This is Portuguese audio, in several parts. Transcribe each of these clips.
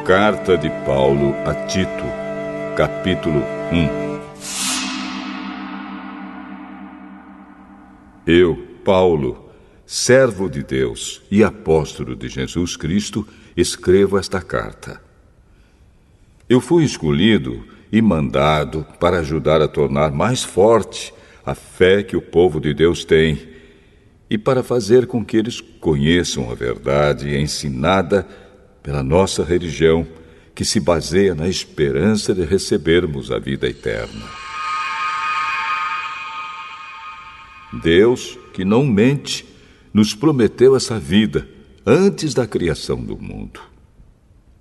Carta de Paulo a Tito, capítulo 1. Eu, Paulo, servo de Deus e apóstolo de Jesus Cristo, escrevo esta carta. Eu fui escolhido e mandado para ajudar a tornar mais forte a fé que o povo de Deus tem e para fazer com que eles conheçam a verdade ensinada pela nossa religião, que se baseia na esperança de recebermos a vida eterna. Deus, que não mente, nos prometeu essa vida antes da criação do mundo.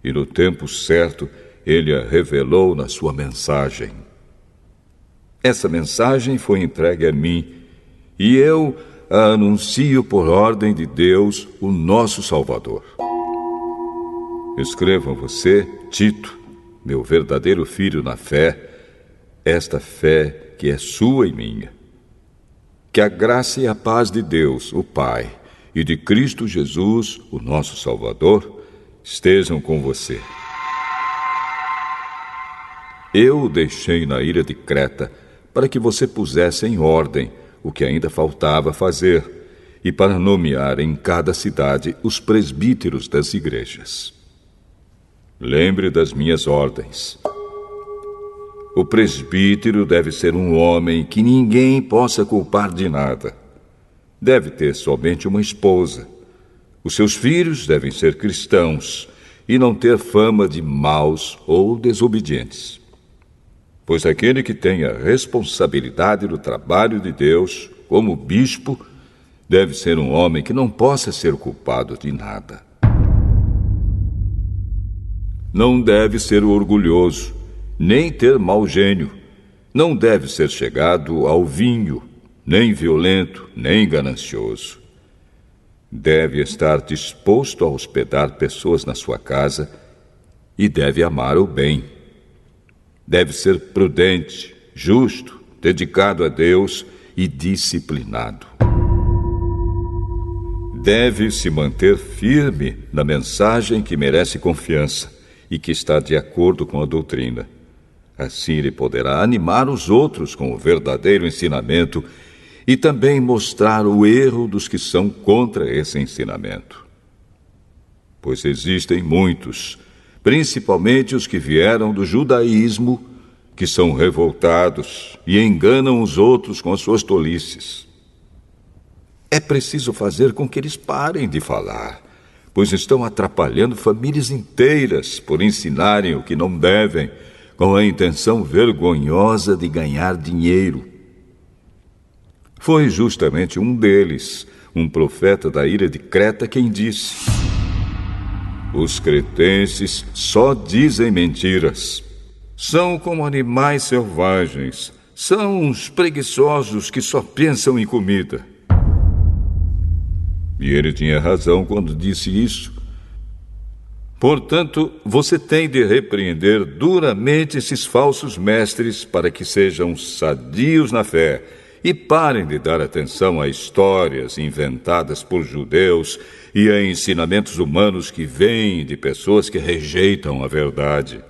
E no tempo certo, Ele a revelou na sua mensagem. Essa mensagem foi entregue a mim, e eu a anuncio por ordem de Deus, o nosso Salvador. Escrevo a você, Tito, meu verdadeiro filho na fé, esta fé que é sua e minha. Que a graça e a paz de Deus, o Pai, e de Cristo Jesus, o nosso Salvador, estejam com você. Eu o deixei na ilha de Creta para que você pusesse em ordem o que ainda faltava fazer e para nomear em cada cidade os presbíteros das igrejas. Lembre das minhas ordens. O presbítero deve ser um homem que ninguém possa culpar de nada. Deve ter somente uma esposa. Os seus filhos devem ser cristãos e não ter fama de maus ou desobedientes. Pois aquele que tem a responsabilidade do trabalho de Deus, como bispo, deve ser um homem que não possa ser culpado de nada. Não deve ser orgulhoso, nem ter mau gênio. Não deve ser chegado ao vinho, nem violento, nem ganancioso. Deve estar disposto a hospedar pessoas na sua casa e deve amar o bem. Deve ser prudente, justo, dedicado a Deus e disciplinado. Deve se manter firme na mensagem que merece confiança e que está de acordo com a doutrina. Assim ele poderá animar os outros com o verdadeiro ensinamento e também mostrar o erro dos que são contra esse ensinamento. Pois existem muitos, principalmente os que vieram do judaísmo, que são revoltados e enganam os outros com as suas tolices. É preciso fazer com que eles parem de falar, pois estão atrapalhando famílias inteiras por ensinarem o que não devem, com a intenção vergonhosa de ganhar dinheiro. Foi justamente um deles, um profeta da ilha de Creta, quem disse: os cretenses só dizem mentiras. São como animais selvagens. São uns preguiçosos que só pensam em comida. E ele tinha razão quando disse isso. Portanto, você tem de repreender duramente esses falsos mestres para que sejam sadios na fé e parem de dar atenção a histórias inventadas por judeus e a ensinamentos humanos que vêm de pessoas que rejeitam a verdade.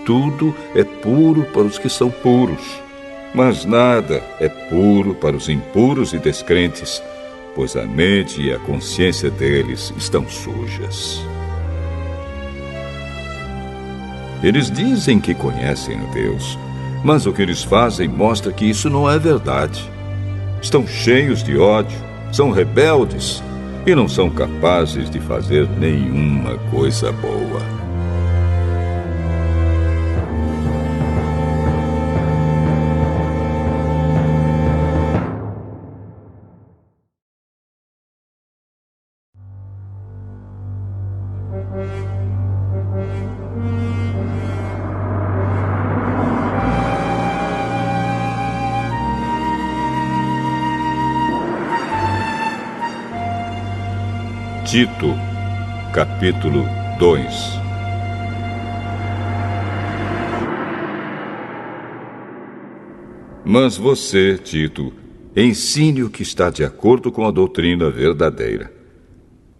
Tudo é puro para os que são puros, mas nada é puro para os impuros e descrentes, pois a mente e a consciência deles estão sujas. Eles dizem que conhecem a Deus, mas o que eles fazem mostra que isso não é verdade. Estão cheios de ódio, são rebeldes e não são capazes de fazer nenhuma coisa boa. Tito, capítulo 2. Mas você, Tito, ensine o que está de acordo com a doutrina verdadeira.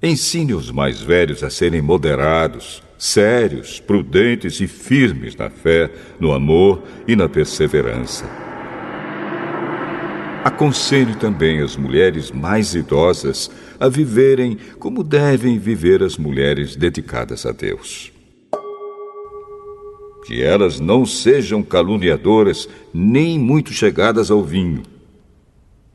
Ensine os mais velhos a serem moderados, sérios, prudentes e firmes na fé, no amor e na perseverança. Aconselhe também as mulheres mais idosas a viverem como devem viver as mulheres dedicadas a Deus. Que elas não sejam caluniadoras nem muito chegadas ao vinho.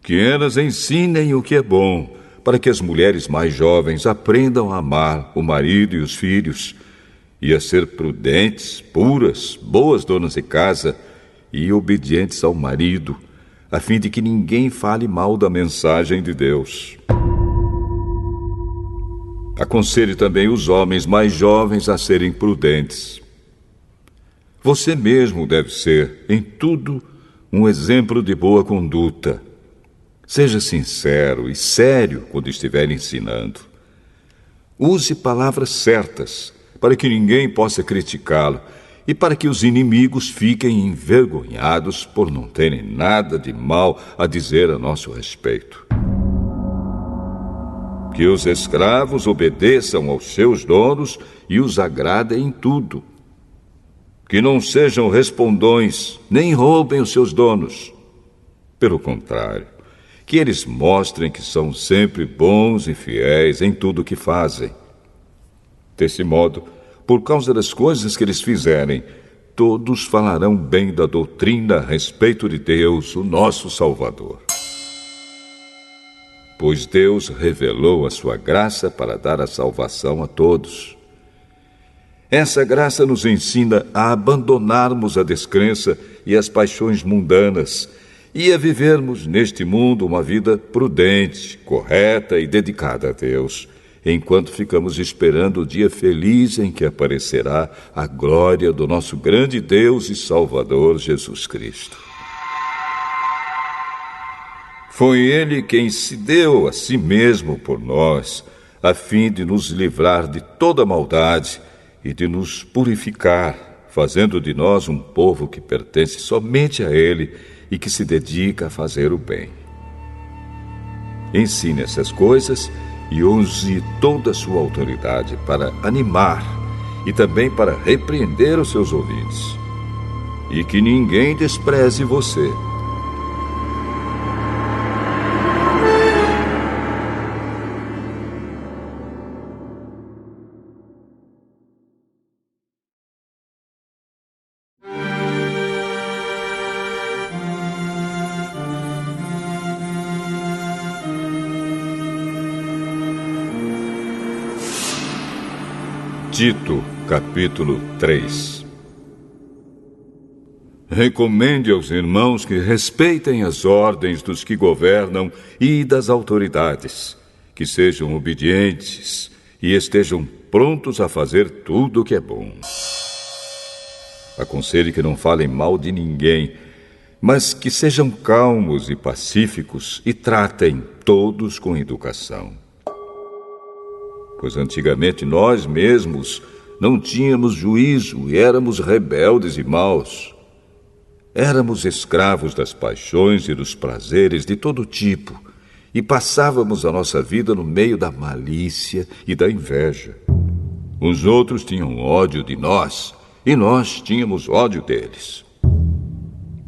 Que elas ensinem o que é bom, para que as mulheres mais jovens aprendam a amar o marido e os filhos, e a ser prudentes, puras, boas donas de casa e obedientes ao marido, a fim de que ninguém fale mal da mensagem de Deus. Aconselhe também os homens mais jovens a serem prudentes. Você mesmo deve ser, em tudo, um exemplo de boa conduta. Seja sincero e sério quando estiver ensinando. Use palavras certas, para que ninguém possa criticá-lo e para que os inimigos fiquem envergonhados por não terem nada de mal a dizer a nosso respeito. Que os escravos obedeçam aos seus donos e os agradem em tudo. Que não sejam respondões, nem roubem os seus donos. Pelo contrário, que eles mostrem que são sempre bons e fiéis em tudo o que fazem. Desse modo, por causa das coisas que eles fizerem, todos falarão bem da doutrina a respeito de Deus, o nosso Salvador. Pois Deus revelou a sua graça para dar a salvação a todos. Essa graça nos ensina a abandonarmos a descrença e as paixões mundanas e a vivermos neste mundo uma vida prudente, correta e dedicada a Deus, enquanto ficamos esperando o dia feliz em que aparecerá a glória do nosso grande Deus e Salvador Jesus Cristo. Foi Ele quem se deu a si mesmo por nós, a fim de nos livrar de toda maldade e de nos purificar, fazendo de nós um povo que pertence somente a Ele e que se dedica a fazer o bem. Ensine essas coisas e use toda a sua autoridade para animar e também para repreender os seus ouvintes. E que ninguém despreze você. Tito, capítulo 3. Recomende aos irmãos que respeitem as ordens dos que governam e das autoridades, que sejam obedientes e estejam prontos a fazer tudo o que é bom. Aconselhe que não falem mal de ninguém, mas que sejam calmos e pacíficos e tratem todos com educação. Pois antigamente nós mesmos não tínhamos juízo e éramos rebeldes e maus. Éramos escravos das paixões e dos prazeres de todo tipo e passávamos a nossa vida no meio da malícia e da inveja. Os outros tinham ódio de nós e nós tínhamos ódio deles.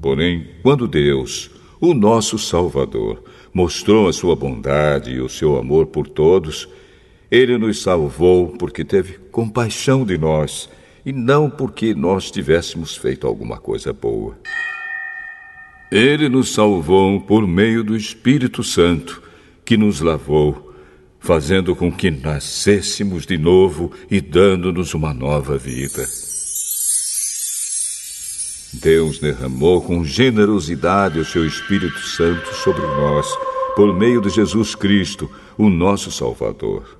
Porém, quando Deus, o nosso Salvador, mostrou a sua bondade e o seu amor por todos, Ele nos salvou porque teve compaixão de nós e não porque nós tivéssemos feito alguma coisa boa. Ele nos salvou por meio do Espírito Santo, que nos lavou, fazendo com que nascêssemos de novo e dando-nos uma nova vida. Deus derramou com generosidade o seu Espírito Santo sobre nós, por meio de Jesus Cristo, o nosso Salvador.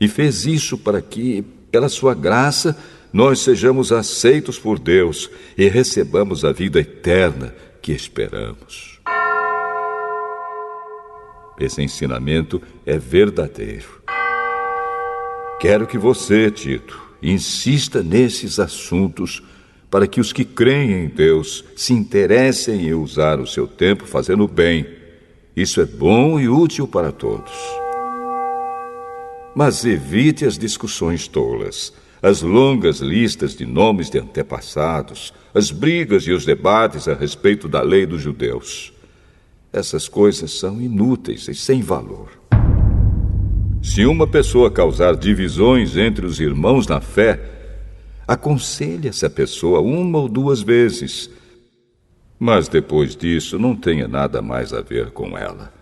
E fez isso para que, pela sua graça, nós sejamos aceitos por Deus e recebamos a vida eterna que esperamos. Esse ensinamento é verdadeiro. Quero que você, Tito, insista nesses assuntos para que os que creem em Deus se interessem em usar o seu tempo fazendo o bem. Isso é bom e útil para todos. Mas evite as discussões tolas, as longas listas de nomes de antepassados, as brigas e os debates a respeito da lei dos judeus. Essas coisas são inúteis e sem valor. Se uma pessoa causar divisões entre os irmãos na fé, aconselhe essa pessoa 1 ou 2 vezes, mas depois disso não tenha nada mais a ver com ela.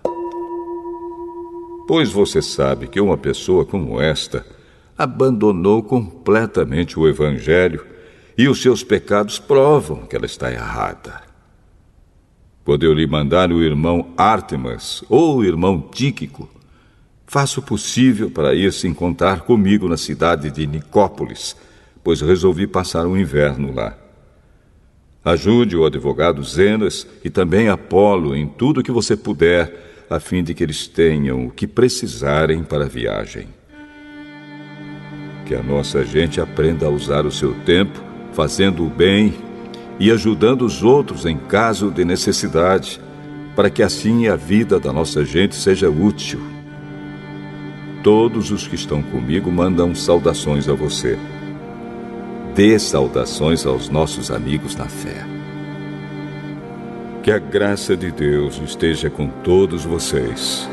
Pois você sabe que uma pessoa como esta abandonou completamente o Evangelho e os seus pecados provam que ela está errada. Quando eu lhe mandar o irmão Ártemas ou o irmão Tíquico, faça o possível para ir se encontrar comigo na cidade de Nicópolis, pois resolvi passar o inverno lá. Ajude o advogado Zenas e também Apolo em tudo que você puder, a fim de que eles tenham o que precisarem para a viagem. Que a nossa gente aprenda a usar o seu tempo, fazendo o bem e ajudando os outros em caso de necessidade, para que assim a vida da nossa gente seja útil. Todos os que estão comigo mandam saudações a você. Dê saudações aos nossos amigos na fé. Que a graça de Deus esteja com todos vocês.